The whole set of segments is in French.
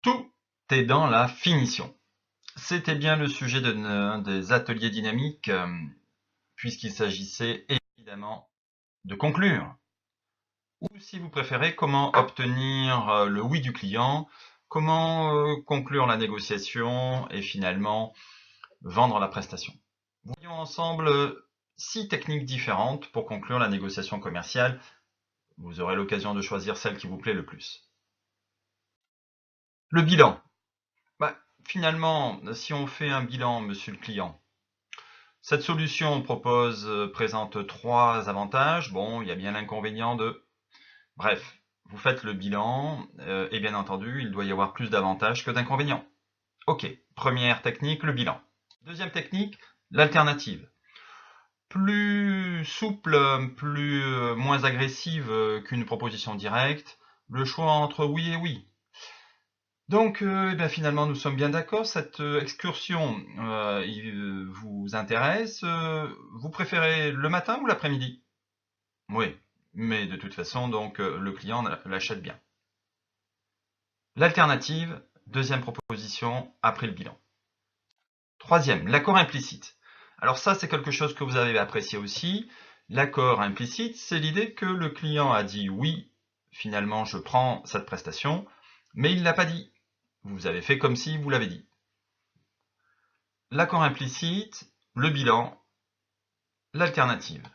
Tout est dans la finition. C'était bien le sujet des ateliers dynamiques, puisqu'il s'agissait évidemment de conclure. Ou si vous préférez, comment obtenir le oui du client, comment conclure la négociation et finalement vendre la prestation. Voyons ensemble 6 techniques différentes pour conclure la négociation commerciale. Vous aurez l'occasion de choisir celle qui vous plaît le plus. Le bilan. Finalement, si on fait un bilan, monsieur le client, cette solution présente 3 avantages. Bon, il y a bien l'inconvénient de... Bref, vous faites le bilan, et bien entendu, il doit y avoir plus d'avantages que d'inconvénients. Ok, première technique, le bilan. Deuxième technique, l'alternative. Plus souple, moins agressive qu'une proposition directe, le choix entre oui et oui. Donc, finalement, nous sommes bien d'accord, cette excursion vous intéresse. Vous préférez le matin ou l'après-midi? Oui, mais de toute façon, donc, le client l'achète bien. L'alternative, deuxième proposition, après le bilan. Troisième, l'accord implicite. Alors ça, c'est quelque chose que vous avez apprécié aussi. L'accord implicite, c'est l'idée que le client a dit oui, finalement, je prends cette prestation, mais il ne l'a pas dit. Vous avez fait comme si vous l'avez dit. L'accord implicite, le bilan, l'alternative.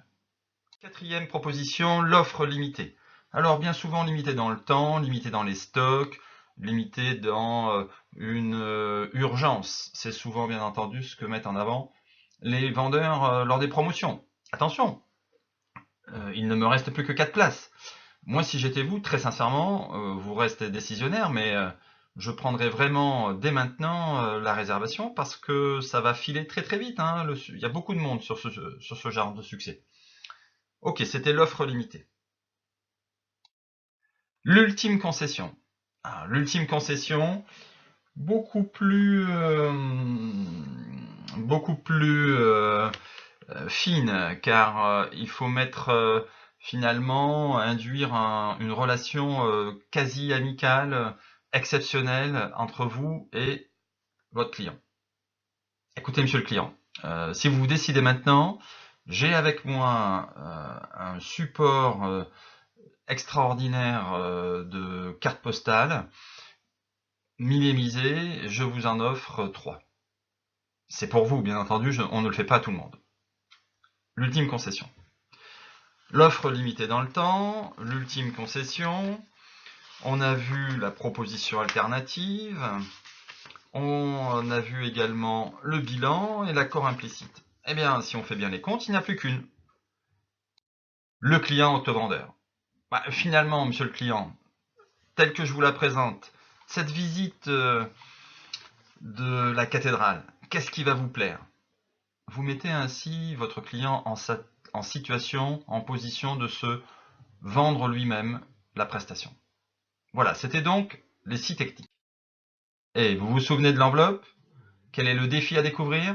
Quatrième proposition, l'offre limitée. Alors bien souvent limitée dans le temps, limitée dans les stocks, limitée dans une urgence. C'est souvent bien entendu ce que mettent en avant les vendeurs lors des promotions. Attention, il ne me reste plus que 4 places. Moi, si j'étais vous, très sincèrement, vous restez décisionnaire, mais je prendrais vraiment dès maintenant la réservation parce que ça va filer très très vite. Hein. Il y a beaucoup de monde sur ce genre de succès. Ok, c'était l'offre limitée. L'ultime concession. L'ultime concession, beaucoup plus, fine, car il faut finalement induire une relation quasi amicale, exceptionnelle entre vous et votre client. Écoutez, monsieur le client, si vous vous décidez maintenant, j'ai avec moi un support extraordinaire de cartes postales, millimérisées, je vous en offre 3. C'est pour vous, bien entendu, on ne le fait pas à tout le monde. L'ultime concession. L'offre limitée dans le temps, l'ultime concession, on a vu la proposition alternative, on a vu également le bilan et l'accord implicite. Eh bien, si on fait bien les comptes, il n'y a plus qu'une. Le client auto-vendeur. Finalement, monsieur le client, tel que je vous la présente, cette visite de la cathédrale, qu'est-ce qui va vous plaire? Vous mettez ainsi votre client en situation, en position de se vendre lui-même la prestation. Voilà, c'était donc les 6 techniques. Et vous vous souvenez de l'enveloppe? Quel est le défi à découvrir?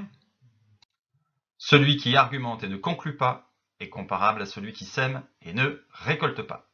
Celui qui argumente et ne conclut pas est comparable à celui qui sème et ne récolte pas.